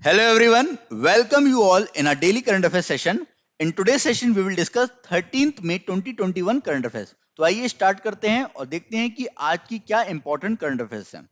Hello everyone, welcome you all in our daily current affairs session. In today's session we will discuss 13th May 2021 current affairs. तो आइए start करते हैं और देखते हैं कि आज की क्या इंपॉर्टेंट करंट अफेयर्स हैं।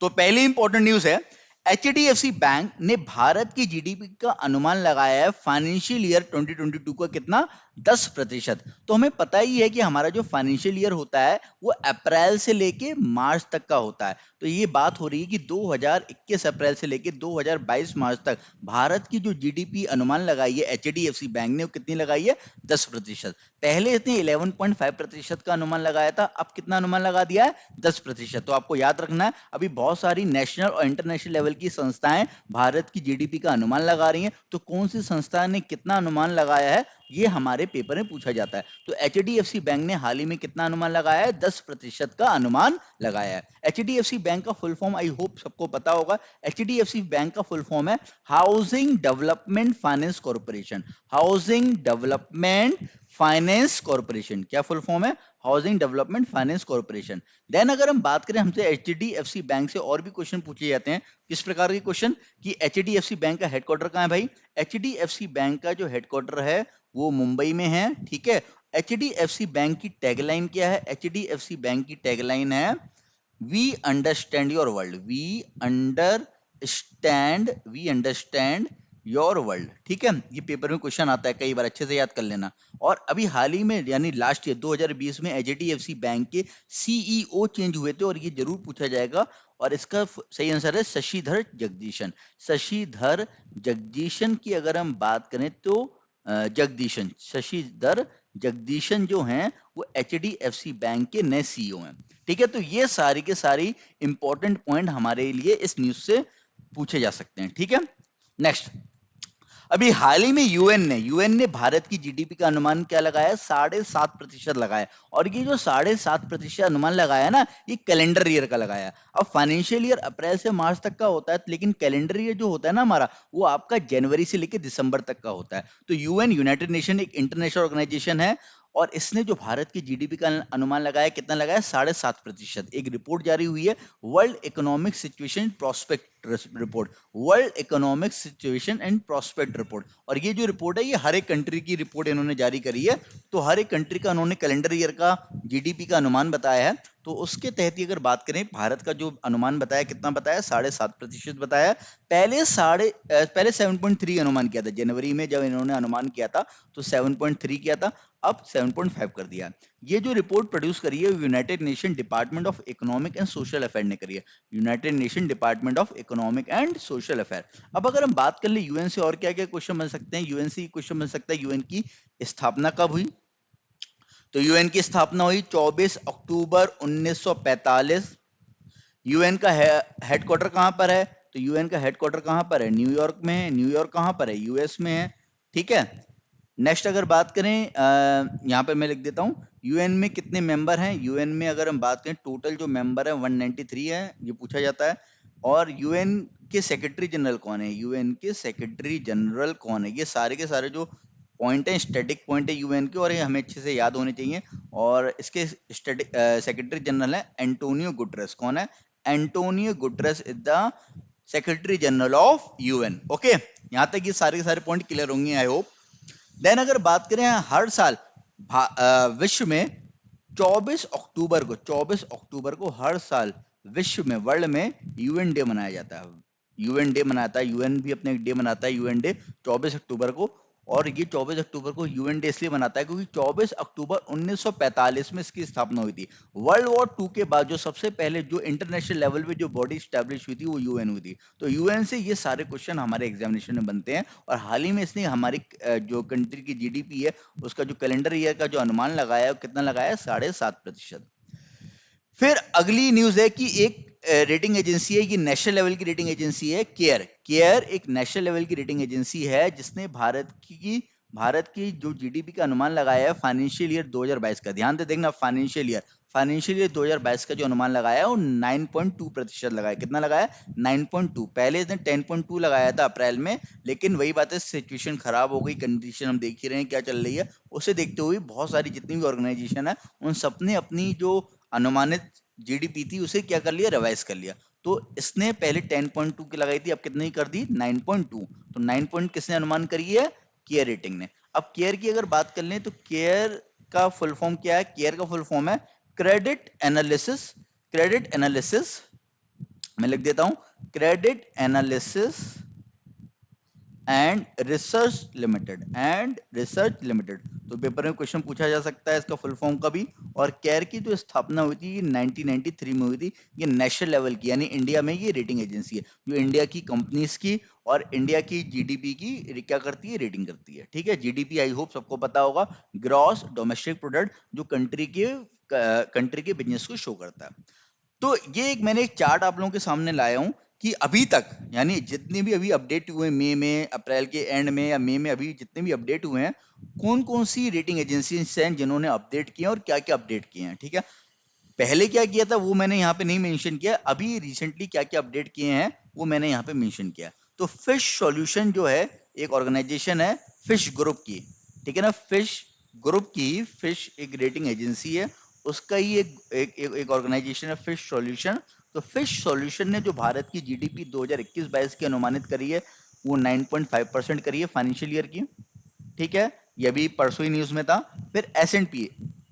तो पहली इंपॉर्टेंट न्यूज है एचडीएफसी बैंक ने भारत की जीडीपी का अनुमान लगाया है फाइनेंशियल ईयर 2022 का कितना 10%। तो हमें पता ही है कि हमारा जो फाइनेंशियल ईयर होता है वो अप्रैल से लेके मार्च तक का होता है। तो ये बात हो रही है कि 2021 अप्रैल से लेके 2022 मार्च तक भारत की जो जीडीपी अनुमान लगाई है एचडीएफसी बैंक ने वो कितनी लगाई है 10%। पहले इसने 11.5% का अनुमान लगाया था, अब कितना अनुमान लगा दिया है 10%। तो आपको याद रखना है अभी बहुत सारी नेशनल और इंटरनेशनल लेवल की संस्थाएं भारत की जीडीपी का अनुमान लगा रही हैं। तो कौन सी संस्था ने कितना अनुमान लगाया है ये हमारे पेपर में पूछा जाता है। तो एचडीएफसी बैंक ने हाल ही में कितना अनुमान लगाया है 10% का अनुमान लगाया है। एचडीएफसी बैंक का फुल फॉर्म आई होप सबको पता होगा। एचडीएफसी बैंक का फुल फॉर्म है housing development finance corporation. Housing development finance corporation क्या फुल फॉर्म है housing development finance corporation. Then अगर हम बात करें हमसे एचडीएफसी बैंक से और भी क्वेश्चन पूछे जाते हैं। किस प्रकार के क्वेश्चन कि एचडीएफसी बैंक का हेडक्वार्टर कहाँ है भाई। एचडीएफसी बैंक का जो हेडक्वार्टर है वो मुंबई में है। ठीक है। एचडीएफसी बैंक की टैगलाइन क्या है। एचडीएफसी बैंक की टैगलाइन है we understand your world. We understand your world. ठीक है। ये पेपर में क्वेश्चन आता है कई बार, अच्छे से याद कर लेना। और अभी हाल ही में यानी लास्ट ईयर 2020 में एचडीएफसी बैंक के सीईओ चेंज हुए थे और ये जरूर पूछा जाएगा। और इसका सही आंसर है शशिधर जगदीशन। शशिधर जगदीशन की अगर हम बात करें तो जगदीशन शशिधर जगदीशन जो हैं वो एचडीएफसी बैंक के नए सीईओ हैं। ठीक है। तो ये सारी के सारी इंपॉर्टेंट पॉइंट हमारे लिए इस न्यूज से पूछे जा सकते हैं। ठीक है। नेक्स्ट, अभी हाल ही में यूएन ने भारत की जीडीपी का अनुमान क्या लगाया 7.5% लगाया। और ये जो 7.5% अनुमान लगाया ना ये कैलेंडर ईयर का लगाया। अब फाइनेंशियल ईयर अप्रैल से मार्च तक का होता है, लेकिन कैलेंडर ईयर जो होता है ना हमारा वो आपका जनवरी से लेकर दिसंबर तक का होता है। तो यूएन यूनाइटेड नेशन एक इंटरनेशनल ऑर्गेनाइजेशन है और इसने जो भारत की जीडीपी का अनुमान लगाया कितना लगाया 7.5%। एक रिपोर्ट जारी हुई है world economic situation prospect report. World economic situation and prospect report. और ये जो रिपोर्ट है ये हर एक कंट्री की रिपोर्ट इन्होंने जारी करी है। तो हर एक कंट्री का उन्होंने कैलेंडर ईयर का जीडीपी का अनुमान बताया है। तो उसके तहत ही अगर बात करें भारत का जो अनुमान बताया कितना बताया 7.5% बताया। पहले 7.3 अनुमान किया था जनवरी में जब इन्होंने अनुमान किया था तो 7.3 किया था, अब 7.5 कर दिया। ये जो रिपोर्ट प्रोड्यूस करी है United nation department of economic and social affair ने करी है। United nation department of economic and social affair. अब अगर हम बात कर ले यूएन से और क्या क्या क्वेश्चन बन सकते हैं। यूएन से क्वेश्चन बन सकता है यूएन की स्थापना कब हुई। तो यूएन की स्थापना हुई 24 अक्टूबर 1945। यूएन का हेडक्वार्टर कहां पर है। तो यूएन का हेडक्वार्टर कहां पर है न्यूयॉर्क में है। न्यूयॉर्क कहां पर है यूएस में है। ठीक है। नेक्स्ट अगर बात करें यहाँ पे मैं लिख देता हूँ यूएन में कितने मेंबर हैं। यूएन में अगर हम बात करें टोटल जो मेंबर है 193 है ये पूछा जाता है। और यूएन के सेक्रेटरी जनरल कौन है। यूएन के सेक्रेटरी जनरल कौन है। ये सारे के सारे जो पॉइंट है स्टैटिक पॉइंट है यूएन के और ये हमें अच्छे से याद होने चाहिए। और इसके स्टैटिक सेक्रेटरी जनरल है एंटोनियो गुटरेस। कौन है Antonio Guterres is the secretary general of UN. Okay, यहां तक ये सारे के सारे पॉइंट क्लियर होंगे आई होप। देन अगर बात करें हर साल विश्व में 24 अक्टूबर को हर साल विश्व में वर्ल्ड में यूएन डे मनाया जाता है। यूएन डे मनाता है यूएन भी अपने डे मनाता है यूएन डे 24 अक्टूबर को। और ये 24 अक्टूबर को यूएन डे इसलिए मनाता है क्योंकि 24 अक्टूबर 1945 में इसकी स्थापना हुई थी। वर्ल्ड वॉर 2 के बाद जो सबसे पहले जो इंटरनेशनल लेवल पे जो बॉडी स्टैब्लिश हुई थी वो यूएन हुई थी। तो यूएन से ये सारे क्वेश्चन हमारे एग्जामिनेशन में बनते हैं। और हाल ही में इसने हमारी जो कंट्री की जीडीपी है उसका जो कैलेंडर ईयर का जो अनुमान लगाया है कितना लगाया है 7.5%। फिर अगली न्यूज है कि एक रेटिंग एजेंसी है, ये नेशनल लेवल की रेटिंग एजेंसी है केयर एक नेशनल लेवल की रेटिंग एजेंसी है जिसने भारत की जो जीडीपी का अनुमान लगाया है फाइनेंशियल ईयर 2022 का। ध्यान से देखना फाइनेंशियल ईयर 2022 का जो अनुमान लगाया है वो 9.2% लगाया। कितना लगाया 9.2। पहले इसने 10.2 लगाया था अप्रैल में, लेकिन वही बात है सिचुएशन खराब हो गई, कंडीशन हम देख ही रहे हैं क्या चल रही है। उसे देखते हुए बहुत सारी जितनी भी ऑर्गेनाइजेशन है उन सबने अपनी जो अनुमानित जीडीपी थी उसे क्या कर लिया रिवाइज कर लिया। तो इसने पहले 10.2 की लगाई थी, अब कितनी कर दी 9.2। तो 9 पॉइंट किसने अनुमान करी है, केयर रेटिंग ने। अब केयर की अगर बात कर लें तो केयर का फुल फॉर्म क्या है, केयर का फुल फॉर्म है क्रेडिट एनालिसिस। क्रेडिट एनालिसिस मैं लिख देता हूं, credit analysis and research limited, and research limited. तो पेपर में क्वेश्चन पूछा जा सकता है इसका फुल फॉर्म का भी। और केयर की जो स्थापना हुई थी 1993 में हुई थी। ये नेशनल लेवल की यानी इंडिया में ये रेटिंग एजेंसी है जो इंडिया की कंपनीज की और इंडिया की जीडीपी की क्या करती है, रेटिंग करती है। ठीक है, जीडीपी आई होप सबको पता होगा, ग्रॉस डोमेस्टिक प्रोडक्ट, जो कंट्री के बिजनेस को शो करता है। तो ये एक मैंने एक चार्ट आप लोगों के सामने लाया हूं कि अभी तक यानी जितने भी अभी अपडेट हुए मई में, अप्रैल के एंड में या मई में अभी जितने भी अपडेट हुए हैं, कौन कौन सी रेटिंग एजेंसीज हैं जिन्होंने अपडेट किए और क्या क्या अपडेट किए हैं। ठीक है, पहले क्या किया था वो मैंने यहाँ पे नहीं मेंशन किया, अभी रिसेंटली क्या क्या अपडेट किए हैं वो मैंने यहाँ पे मेंशन किया। तो फिश सॉल्यूशन जो है एक ऑर्गेनाइजेशन है फिश ग्रुप की, ठीक है ना, फिश ग्रुप की, फिश एक रेटिंग एजेंसी है, उसका ही एक ऑर्गेनाइजेशन है फिश सॉल्यूशन। तो फिश सॉल्यूशन ने जो भारत की जीडीपी 2021-22 की अनुमानित करी है वो 9.5% करी है फाइनेंशियल ईयर की। ठीक है, ये भी परसों ही न्यूज में था। फिर S&P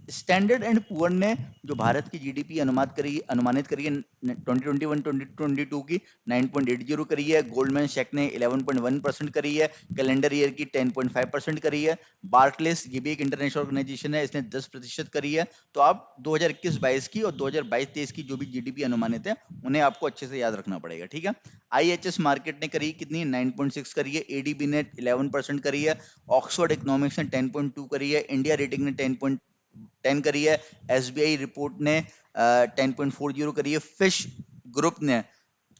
स्टैंडर्ड एंड पुअर ने जो भारत की जीडीपी अनुमानित करी है 2021-2022 की 9.80 करी है। गोल्डमैन सैक ने 11.1% करी है, कैलेंडर ईयर की 10.5% करी है। बार्कलेस ये भी एक इंटरनेशनल ऑर्गेनाइजेशन है, इसने 10% करी है। तो आप 2021-22 की और 2022-23 की जो भी जीडीपी अनुमानित है उन्हें आपको अच्छे से याद रखना पड़ेगा। ठीक है, आईएचएस मार्केट ने करी कितनी 9.6 करी है, एडीबी ने 11% करी है, ऑक्सफोर्ड इकोनॉमिक्स ने 10.2 करी है, इंडिया रेटिंग ने 10 करी है, एसबीआई रिपोर्ट ने 10.40 करी है, फिश ग्रुप ने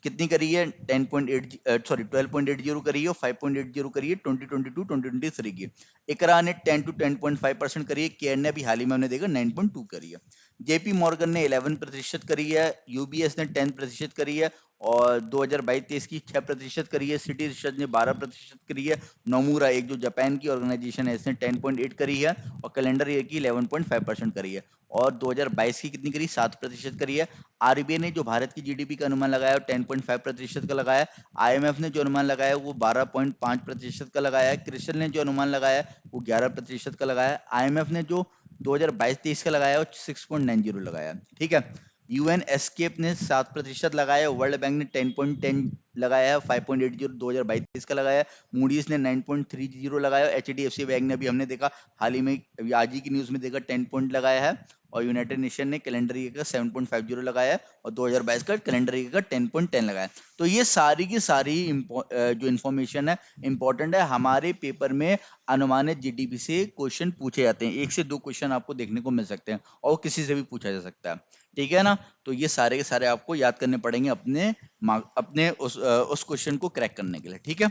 कितनी करी है 12.80 करी है, 5.80 करी है 2022-2023 की। इकरा ने 10 to 10.5% करी है, केयर ने भी हाल ही में हमने देखा 9.2 करी है। जेपी मॉर्गन ने 11% करी है, यूबीएस ने 10% करी है और 2022-23 की 6% करी है। सिटी रिसर्च ने 12% करी है। नोमूरा एक जो जापान की ऑर्गेनाइजेशन है इसने 10.8 करी है और कैलेंडर ईयर की 11.5% करी है। और 2022 की कितनी करी 7% करी है। आरबीआई ने जो भारत की जीडीपी का अनुमान लगाया 10.5% का लगाया। आईएमएफ ने जो अनुमान लगाया वो 12.5% का लगाया है। क्रिसल ने जो अनुमान लगाया वो 11% का लगाया। आईएमएफ ने जो 2022-23 का लगाया वो 6.90 लगाया। ठीक है, यूएन एस्केप ने 7% लगाया, वर्ल्ड बैंक ने 10.10 लगाया है, 5.80 2022 का लगाया, मूडीज ने 9.30 लगाया, एचडीएफसी बैंक ने अभी हमने देखा हाल ही में अभी आज ही की न्यूज में देखा 10 पॉइंट लगाया है। और यूनाइटेड नेशन ने कैलेंडर ईयर का 7.50 लगाया है और 2022 का कैलेंडर ईयर का 10.10 लगाया। तो ये सारी की सारी जो इन्फॉर्मेशन है इंपॉर्टेंट है हमारे पेपर में। अनुमानित जीडीपी से क्वेश्चन पूछे जाते हैं, 1 से 2 क्वेश्चन आपको देखने को मिल सकते हैं और किसी से भी पूछा जा सकता है। ठीक है ना, तो ये सारे के सारे आपको याद करने पड़ेंगे अपने उस क्वेश्चन को क्रैक करने के लिए। ठीक है,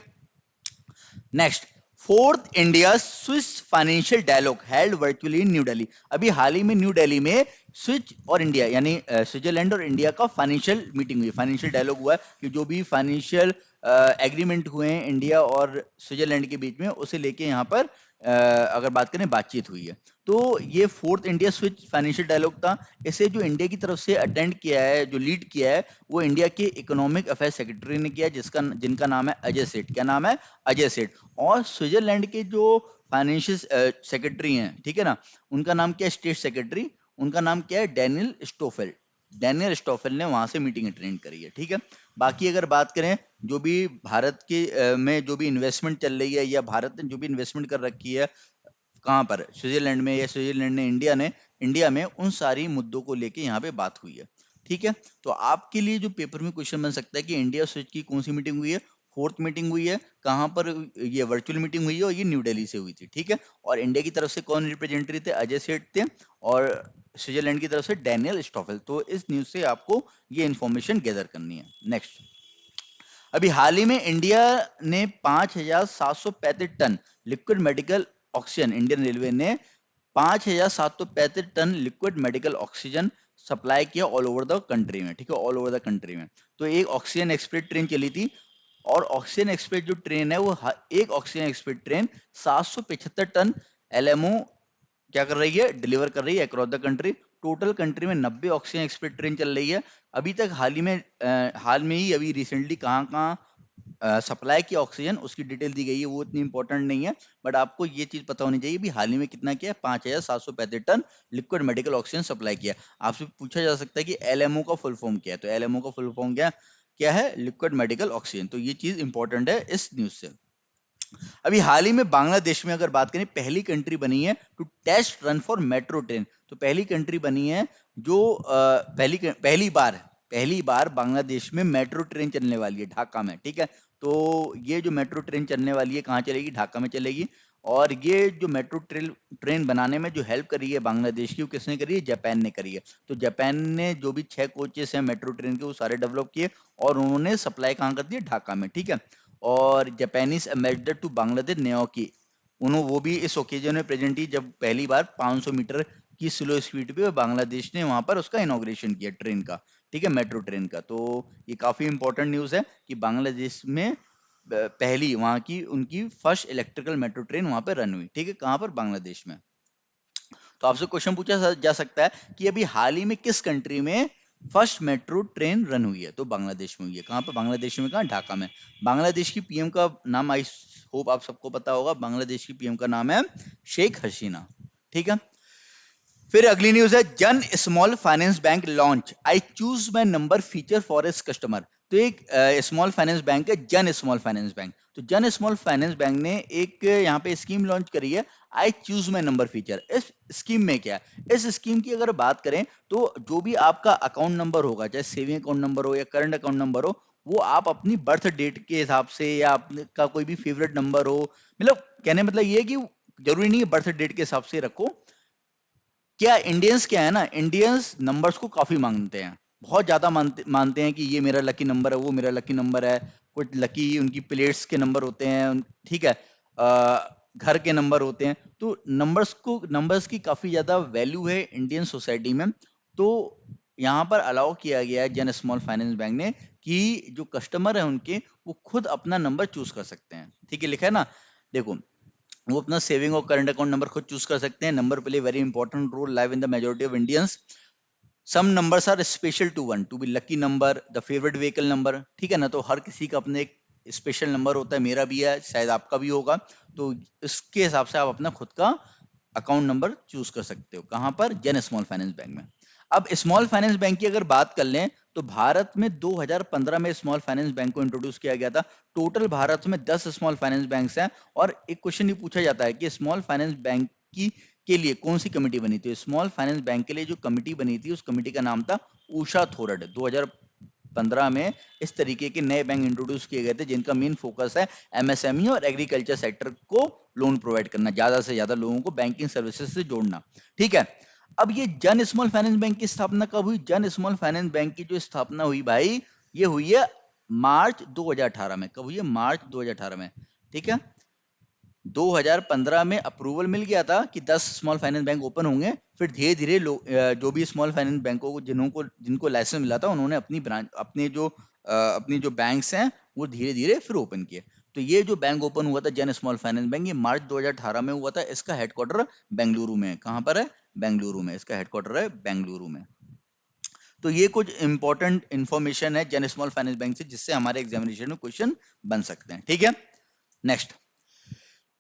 next, fourth India Swiss financial dialogue held virtually in New Delhi. अभी हाल ही में न्यू दिल्ली में स्विस और इंडिया यानी स्विट्जरलैंड और इंडिया का फाइनेंशियल मीटिंग हुई, फाइनेंशियल डायलॉग हुआ है कि जो भी फाइनेंशियल एग्रीमेंट हुए हैं इंडिया और स्विट्जरलैंड के बीच में उसे लेके यहाँ पर अगर बात करें बातचीत हुई है। तो ये fourth India Swiss financial dialogue था। इसे जो इंडिया की तरफ से अटेंड किया है, जो लीड किया है वो इंडिया के इकोनॉमिक अफेयर सेक्रेटरी ने किया जिनका नाम है अजय सेठ। क्या नाम है, अजय सेठ। और स्विट्जरलैंड के जो फाइनेंशियल सेक्रेटरी हैं, ठीक है ना, उनका नाम क्या है, स्टेट सेक्रेटरी, उनका नाम क्या है, डेनियल स्टोफेल। डेनियल स्टोफेल ने वहां से मीटिंग अटेंड करी है। ठीक है, बाकी अगर बात करें जो भी भारत के में जो भी इन्वेस्टमेंट चल रही है या भारत ने जो भी इन्वेस्टमेंट कर रखी है कहाँ पर, स्विट्जरलैंड में या स्विट्जरलैंड ने इंडिया में उन सारी मुद्दों को लेके यहाँ पे बात हुई है। ठीक है, तो आपके लिए जो पेपर में क्वेश्चन बन सकता है कि इंडिया स्विच की कौन सी मीटिंग हुई है, फोर्थ मीटिंग हुई है, कहाँ पर ये वर्चुअल मीटिंग हुई है और ये न्यू दिल्ली से हुई थी। ठीक है, और इंडिया की तरफ से कौन रिप्रेजेंटेटिव थे, अजय सेठ थे, और स्विट्जरलैंड की तरफ से डेनियल स्टॉफेल। तो इस न्यूज से आपको ये इन्फॉर्मेशन गैदर करनी है। नेक्स्ट, अभी हाल ही में इंडिया ने 5,735 tonne liquid medical oxygen, Indian railway ने 5,735 tonne liquid medical oxygen supply किया ऑल ओवर द कंट्री में। ठीक है, ऑल ओवर द कंट्री में। तो एक ऑक्सीजन एक्सप्रेस ट्रेन चली थी और ऑक्सीजन एक्सप्रेस जो ट्रेन है वो एक oxygen express train 775 tonne LMO क्या कर रही है, डिलीवर कर रही है across the country. Total country में 90 ऑक्सीजन एक्सप्रेस ट्रेन चल रही है। अभी तक हाल में ही अभी रिसेंटली कहाँ सप्लाई की ऑक्सीजन उसकी डिटेल दी गई है, वो इतनी इंपॉर्टेंट नहीं है, बट आपको ये चीज पता होनी चाहिए भी हाल ही में कितना किया, 5,735 tonne liquid medical oxygen supply किया। आपसे पूछा जा सकता है कि एलएमओ का फुल फॉर्म क्या है, तो एलएमओ का फुल फॉर्म क्या क्या है, लिक्विड मेडिकल ऑक्सीजन। तो ये चीज इंपॉर्टेंट है इस न्यूज से। अभी हाल ही में बांग्लादेश में अगर बात करें, पहली कंट्री बनी है to test run for metro train. तो पहली कंट्री बनी है जो पहली बार बांग्लादेश में मेट्रो ट्रेन चलने वाली है ढाका में, ठीक है। तो ये जो मेट्रो ट्रेन चलने वाली है कहाँ चलेगी, ढाका में चलेगी। और ये जो मेट्रो ट्रेन बनाने में जो हेल्प करी है बांग्लादेश की, वो किसने करी है, जापान ने करी है। तो जापान ने जो भी 6 कोचेस हैं मेट्रो ट्रेन के वो सारे डेवलप किए और उन्होंने सप्लाई कहाँ कर दी, ढाका में, ठीक है। और जापानीज एम्बेसडर टू बांग्लादेश नेओकी, उन्होंने वो भी इस ओकेजन में प्रेजेंट ही, जब पहली बार 500 मीटर की स्लो स्पीड पे बांग्लादेश ने वहां पर उसका इनॉग्रेशन किया ट्रेन का, ठीक है, मेट्रो ट्रेन का। तो ये काफी इंपॉर्टेंट न्यूज है कि बांग्लादेश में पहली वहां की उनकी फर्स्ट इलेक्ट्रिकल मेट्रो ट्रेन वहां पर रन हुई, ठीक है, कहां पर, बांग्लादेश में। तो आपसे क्वेश्चन पूछा जा सकता है कि अभी हाल ही में किस कंट्री में फर्स्ट मेट्रो ट्रेन रन हुई है, तो बांग्लादेश में हुई है। कहां पर, बांग्लादेश में, कहां, ढाका में। बांग्लादेश की पीएम का नाम आई होप आप सबको पता होगा, बांग्लादेश की पीएम का नाम है शेख हसीना, ठीक है। फिर अगली न्यूज है, जन small finance bank launch I choose my number feature for S customer. तो एक स्मॉल फाइनेंस बैंक है जन स्मॉल फाइनेंस बैंक। तो जन स्मॉल फाइनेंस बैंक ने एक यहाँ पे स्कीम लॉन्च करी है, I choose my number feature. इस स्कीम में क्या है, इस स्कीम की अगर बात करें तो जो भी आपका अकाउंट नंबर होगा, चाहे सेविंग अकाउंट नंबर हो या करंट अकाउंट नंबर हो, वो आप अपनी बर्थ डेट के हिसाब से या अपने का कोई भी फेवरेट नंबर हो, मतलब कहने मतलब ये है कि जरूरी नहीं है बर्थ डेट के हिसाब से रखो। क्या इंडियंस क्या है ना, इंडियंस नंबर्स को काफी मानते हैं, बहुत ज्यादा मानते हैं कि ये मेरा लकी नंबर है, वो मेरा लकी नंबर है। कुछ लकी उनकी प्लेट्स के नंबर होते हैं, ठीक है, घर के नंबर होते हैं। तो नंबर्स की काफी ज्यादा वैल्यू है इंडियन सोसाइटी में। तो यहाँ पर अलाउ किया गया है जन स्मॉल फाइनेंस बैंक ने कि जो कस्टमर है उनके, वो खुद अपना नंबर चूज कर सकते हैं, ठीक है, लिखा है ना, देखो, वो अपना सेविंग और करंट अकाउंट नंबर खुद चूज कर सकते हैं। Number play very important role live in the majority of Indians. Some numbers are special to one to be lucky number, the favourite vehicle number, ठीक है ना। तो हर किसी का अपने एक स्पेशल नंबर होता है, मेरा भी है, शायद आपका भी होगा। तो इसके हिसाब से आप अपना खुद का अकाउंट नंबर चूज कर सकते हो, कहां पर, जन स्मॉल फाइनेंस बैंक में। अब स्मॉल फाइनेंस बैंक की अगर बात कर लें तो भारत में 2015 में स्मॉल फाइनेंस बैंक को इंट्रोड्यूस किया गया था। टोटल भारत में 10 स्मॉल फाइनेंस बैंक्स हैं। और एक क्वेश्चन ये पूछा जाता है कि स्मॉल फाइनेंस बैंक की के लिए कौन सी कमेटी बनी थी। स्मॉल फाइनेंस बैंक के लिए जो कमेटी बनी थी, उस कमेटी का नाम था ऊषा थोरड। 2015 में इस तरीके के नए बैंक इंट्रोड्यूस किए गए थे जिनका मेन फोकस है एमएसएमई और एग्रीकल्चर सेक्टर को लोन प्रोवाइड करना, ज्यादा से ज्यादा लोगों को बैंकिंग सर्विसेज से जोड़ना, ठीक है। अब ये जन स्मॉल फाइनेंस बैंक की स्थापना कब हुई, जन स्मॉल फाइनेंस बैंक की जो स्थापना हुई भाई, ये हुई है मार्च 2018 में। कब हुई है, मार्च 2018 में, ठीक है। 2015 में अप्रूवल मिल गया था कि 10 स्मॉल फाइनेंस बैंक ओपन होंगे। फिर धीरे धीरे जो भी स्मॉल फाइनेंस बैंकों को जिनको लाइसेंस मिला था, उन्होंने अपनी ब्रांच अपनी जो बैंक्स हैं वो धीरे धीरे फिर ओपन किए। तो ये जो बैंक ओपन हुआ था जन स्मॉल फाइनेंस बैंक, ये मार्च 2018 में हुआ था। इसका हेडक्वार्टर बेंगलुरु में है। कहां पर है, बेंगलुरु में, इसका हेडक्वार्टर है बेंगलुरु में। तो ये कुछ इंपॉर्टेंट इंफॉर्मेशन है जन स्मॉल फाइनेंस बैंक से, जिससे हमारे एग्जामिनेशन में क्वेश्चन बन सकते हैं, ठीक है। Next,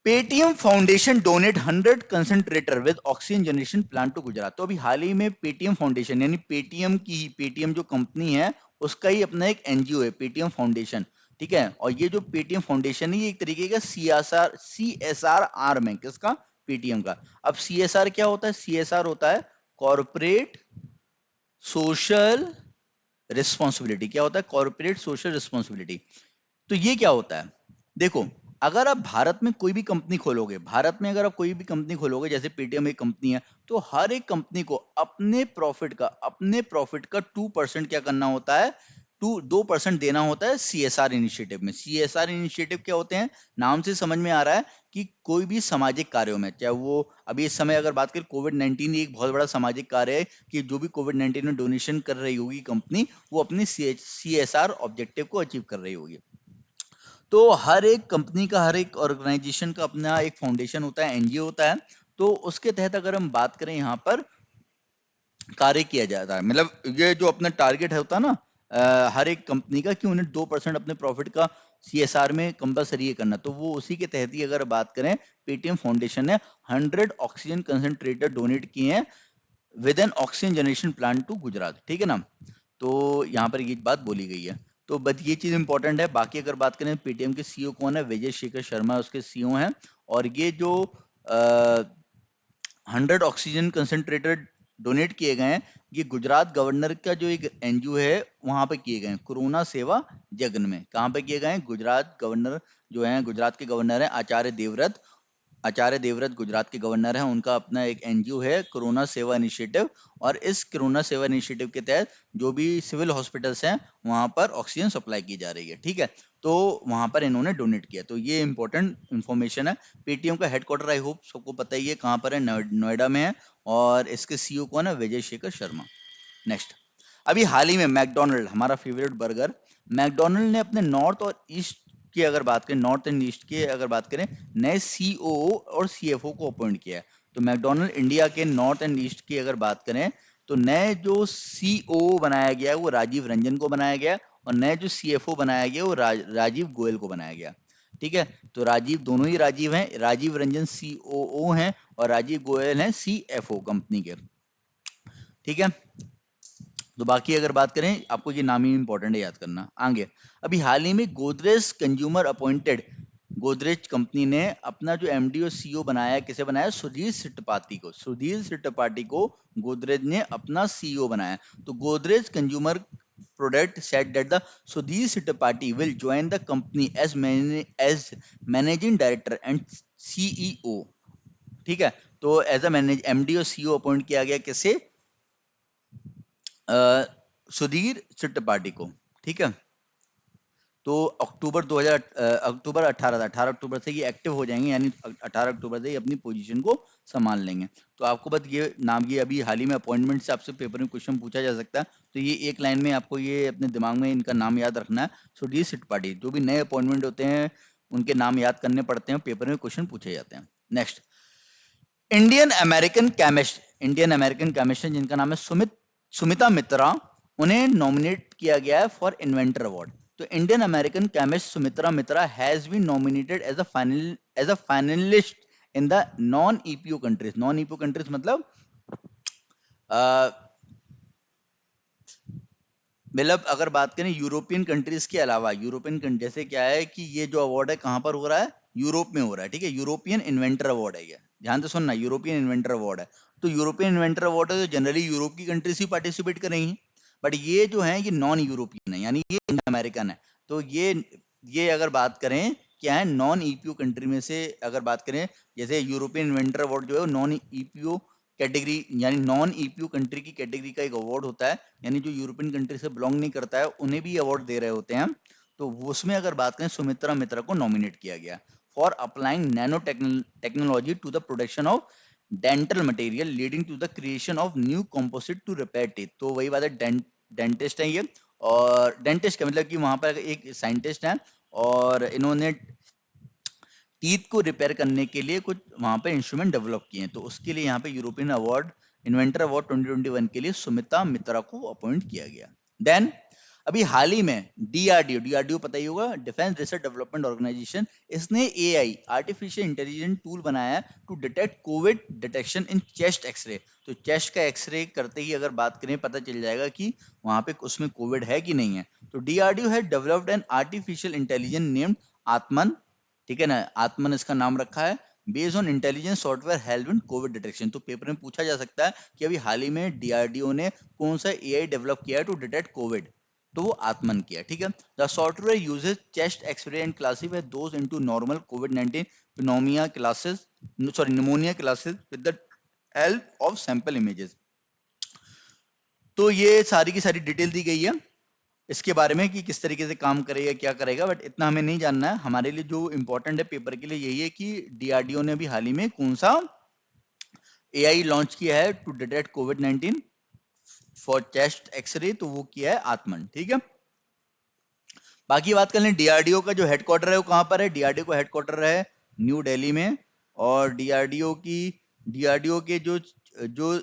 Paytm foundation donate 100 concentrator with oxygen generation plant to Gujarat. तो अभी हाल ही में पेटीएम फाउंडेशन यानी पेटीएम जो कंपनी है उसका ही अपना एक एनजीओ है, पेटीएम फाउंडेशन, ठीक है। और ये जो पेटीएम फाउंडेशन है, ये एक तरीके का सीएसआर आर्म है, किसका, पेटीएम का। अब सीएसआर क्या होता है, सीएसआर होता है कॉर्पोरेट सोशल रिस्पॉन्सिबिलिटी। क्या होता है, कॉर्पोरेट सोशल रिस्पॉन्सिबिलिटी। तो ये क्या होता है, देखो, अगर आप भारत में कोई भी कंपनी खोलोगे, भारत में अगर आप कोई भी कंपनी खोलोगे, जैसे पेटीएम एक कंपनी है, तो हर एक कंपनी को अपने प्रॉफिट का 2% क्या करना होता है, 2% देना होता है सीएसआर इनिशिएटिव में। सीएसआर इनिशिएटिव क्या होते हैं, नाम से समझ में आ रहा है कि कोई भी सामाजिक कार्यों में, चाहे वो अभी इस समय अगर बात करें कोविड-19 एक बहुत बड़ा सामाजिक कार्य है कि जो भी कोविड-19 में डोनेशन कर रही होगी कंपनी, वो अपनी सीएसआर ऑब्जेक्टिव को अचीव कर रही होगी। तो हर एक कंपनी का, हर एक ऑर्गेनाइजेशन का अपना एक फाउंडेशन होता है, एनजीओ होता है। तो उसके तहत अगर हम बात करें यहाँ पर, कार्य किया जाता है। मतलब ये जो अपना टारगेट है होता है ना हर एक कंपनी का कि उन्हें 2% अपने प्रॉफिट का सीएसआर में कंपलसरी करना, तो वो उसी के तहत ही अगर बात करें पेटीएम फाउंडेशन ने 100 ऑक्सीजन कंसंट्रेटर डोनेट किए हैं with an oxygen generation plant to Gujarat, ठीक है ना। तो यहाँ पर ये बात बोली गई है, तो बस ये चीज इंपॉर्टेंट है। बाकी अगर बात करें पेटीएम के सीईओ कौन है, विजय शेखर शर्मा उसके सीईओ हैं। और ये जो 100 ऑक्सीजन कंसंट्रेटर डोनेट किए गए हैं, ये गुजरात गवर्नर का जो एक एनजीओ है वहां पे किए गए हैं, कोरोना सेवा जगन में। कहाँ पे किए गए हैं, गुजरात गवर्नर जो है, गुजरात के गवर्नर है आचार्य देवव्रत गुजरात के गवर्नर हैं, उनका अपना एक एनजीओ है कोरोना सेवा इनिशिएटिव। और इस कोरोना सेवा इनिशिएटिव के तहत जो भी सिविल हॉस्पिटल्स हैं वहां पर ऑक्सीजन सप्लाई की जा रही है, ठीक है। तो वहां पर इन्होंने डोनेट किया, तो ये इंपॉर्टेंट इंफॉर्मेशन है। पेटीएम का हेडक्वार्टर आई होप सबको पता ही है कहाँ पर है, नोएडा में है। और इसके सीईओ कौन है, विजय शेखर शर्मा। नेक्स्ट, अभी हाल ही में मैकडोनल्ड, हमारा फेवरेट बर्गर, मैकडोनल्ड ने अपने नॉर्थ और ईस्ट की अगर बात करें, नॉर्थ एंड ईस्ट की अगर बात करें, नए सीओओ और सीएफओ को अपॉइंट किया है। तो मैकडोनल्ड इंडिया के नॉर्थ एंड ईस्ट की अगर बात करें, तो नए जो सीओओ बनाया गया है वो राजीव रंजन को बनाया गया, और नए जो सीएफओ बनाया गया वो राजीव गोयल को बनाया गया, ठीक है। तो राजीव, दोनों ही राजीव हैं, राजीव रंजन सीओओ हैं और राजीव गोयल हैं सीएफओ कंपनी के, ठीक है। तो बाकी अगर बात करें, आपको ये नाम ही इंपॉर्टेंट है याद करना। आगे, अभी हाल ही में Godrej consumer appointed, Godrej company ने अपना जो एमडी और सीईओ बनाया है, किसे बनाया, सुधीर सिट्टपाटी को। सुधीर सिट्टपाटी को गोदरेज ने अपना सीईओ बनाया। तो Godrej consumer product said that the Sudhir Sitapati will join the company as managing director and CEO, ठीक है। तो एज अ मैनेज एमडी और सीईओ अपॉइंट किया गया किसे, सुधीर चिट्टपाटी को, ठीक है। तो अक्टूबर 18 अक्टूबर से ये एक्टिव हो जाएंगे, यानी 18 अक्टूबर से ये अपनी पोजीशन को संभाल लेंगे। तो आपको बस ये नाम, ये अभी हाल ही में अपॉइंटमेंट से आपसे पेपर में क्वेश्चन पूछा जा सकता है, तो ये एक लाइन में आपको ये अपने दिमाग में इनका नाम याद रखना है। सुधीर चिट्टपाटी, जो भी नए अपॉइंटमेंट होते हैं उनके नाम याद करने पड़ते हैं, पेपर में क्वेश्चन पूछे जाते हैं। नेक्स्ट, इंडियन अमेरिकन केमिस्ट जिनका नाम है सुमिता मित्रा, उन्हें नॉमिनेट किया गया है फॉर इन्वेंटर अवार्ड। तो Indian American chemist Sumitra Mitra has been nominated as a finalist in the non EPO countries. Non EPO countries मतलब मतलब अगर बात करें यूरोपियन कंट्रीज के अलावा, जैसे क्या है कि ये जो अवार्ड है कहां पर हो रहा है, यूरोप में हो रहा है, ठीक है। यूरोपियन इन्वेंटर अवार्ड है ये, ध्यान से सुनना, यूरोपियन इन्वेंटर अवार्ड है। तो यूरोपियन इन्वेंटर अवार्ड है तो जनरली यूरोप की कंट्रीज ही पार्टिसिपेट करेंगी, बट ये जो है ये नॉन यूरोपियन है, यानी ये अमेरिकन है। तो ये अगर बात करें क्या है, नॉन ईपीओ कंट्री में से अगर बात करें, जैसे यूरोपियन इन्वेंटर अवार्ड जो है नॉन ईपीओ कैटेगरी, यानी नॉन ईपीओ कंट्री की कैटेगरी का एक अवार्ड होता है, यानी जो यूरोपियन कंट्री से बिलोंग नहीं करता है उन्हें भी अवार्ड दे रहे होते हैं। तो उसमें अगर बात करें, सुमित्रा मित्रा को नॉमिनेट किया गया for applying nano technology to the production of dental material leading to the creation of new composite to repair teeth. तो वही बात है, डेंटिस्ट है ये, और डेंटिस्ट का मतलब कि वहां पर एक साइंटिस्ट है और इन्होंने टीथ को रिपेयर करने के लिए कुछ वहां पे इंस्ट्रूमेंट डेवलप किए हैं। तो उसके लिए यहाँ पे यूरोपियन अवार्ड, इन्वेंटर अवार्ड 2021 के लिए सुमिता मित्रा को अपॉइंट किया गया। देन अभी हाल ही में डीआरडीओ पता ही होगा, डिफेंस रिसर्च डेवलपमेंट ऑर्गेनाइजेशन, इसने एआई आर्टिफिशियल इंटेलिजेंट टूल बनाया है to detect covid detection in chest x-ray. तो चेस्ट का एक्सरे करते ही अगर बात करें पता चल जाएगा कि वहां पे उसमें कोविड है कि नहीं है। तो DRDO has developed an artificial intelligence named आत्मन, ठीक है ना, आत्मन इसका नाम रखा है, based on intelligence software help in Covid detection. तो पेपर में पूछा जा सकता है कि अभी हाल ही में डीआरडीओ ने कौन सा एआई डेवलप किया है टू डिटेक्ट कोविड, तो वो आत्मन किया, ठीक है। The software uses chest x-ray and classify those into normal covid 19 pneumonia classes, sorry pneumonia classes with the help of sample images. तो ये सारी की सारी डिटेल दी गई है इसके बारे में कि किस तरीके से काम करेगा, क्या करेगा, बट इतना हमें नहीं जानना है। हमारे लिए जो इंपॉर्टेंट है पेपर के लिए यही है कि डीआरडीओ ने भी हाल ही में कौन सा एआई लॉन्च किया है to detect covid 19 for chest x-ray, तो वो किया है आत्मन, ठीक है। बाकी बात कर लें डीआरडीओ का जो हेडक्वार्टर है वो कहां पर है, डीआरडीओ का हेडक्वार्टर है न्यू दिल्ली में। और डीआरडीओ के जो जो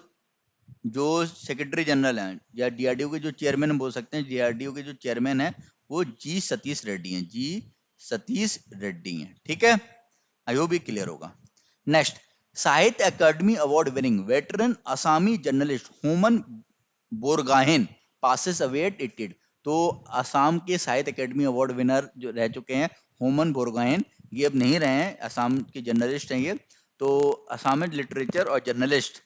जो सेक्रेटरी जनरल हैं या डीआरडीओ के जो चेयरमैन बोल सकते हैं, डीआरडीओ के जो चेयरमैन है वो जी सतीश रेड्डी हैं, जी सतीश रेड्डी हैं। ठीक है, आई होप ये क्लियर होगा। नेक्स्ट, साहित्य अकादमी award winning veteran Asami journalist human Borgohain passes away at 88। तो असम के साहित्य अकादमी अवार्ड विनर जो रह चुके हैं होमन बोरगोहेन, ये अब नहीं रहे हैं, असम के जर्नलिस्ट हैं ये। तो असम लिटरेचर और जर्नलिस्ट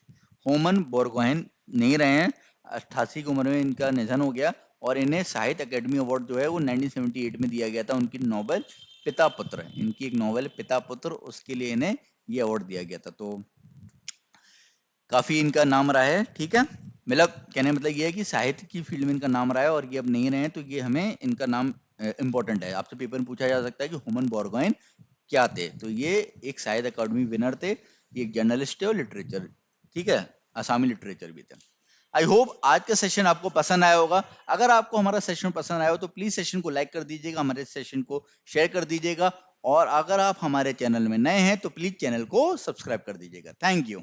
होमन बोरगोहेन नहीं रहे हैं, 88 की उम्र में इनका निधन हो गया। और इन्हें साहित्य अकादमी अवार्ड जो है वो 1978 में दिया गया था उनकी नोबेल पिता पुत्र, इनकी एक नोवेल पिता पुत्र, उसके लिए इन्हें ये अवार्ड दिया गया था। तो काफी इनका नाम रहा है। ठीक है, मतलब कहने मतलब ये है कि साहित्य की फील्ड में इनका नाम रहा है और ये अब नहीं रहे हैं, तो ये हमें इनका नाम इंपॉर्टेंट है। आपसे पेपर में पूछा जा सकता है कि होमन बोरगोहेन क्या थे, तो ये एक साहित्य अकादमी विनर थे, ये एक जर्नलिस्ट है और लिटरेचर, ठीक है, आसामी लिटरेचर भी थे। आई होप आज का सेशन आपको पसंद आया होगा। अगर आपको हमारा सेशन पसंद आया हो तो प्लीज सेशन को लाइक कर दीजिएगा, हमारे सेशन को शेयर कर दीजिएगा, और अगर आप हमारे चैनल में नए हैं तो प्लीज चैनल को सब्सक्राइब कर दीजिएगा। Thank you.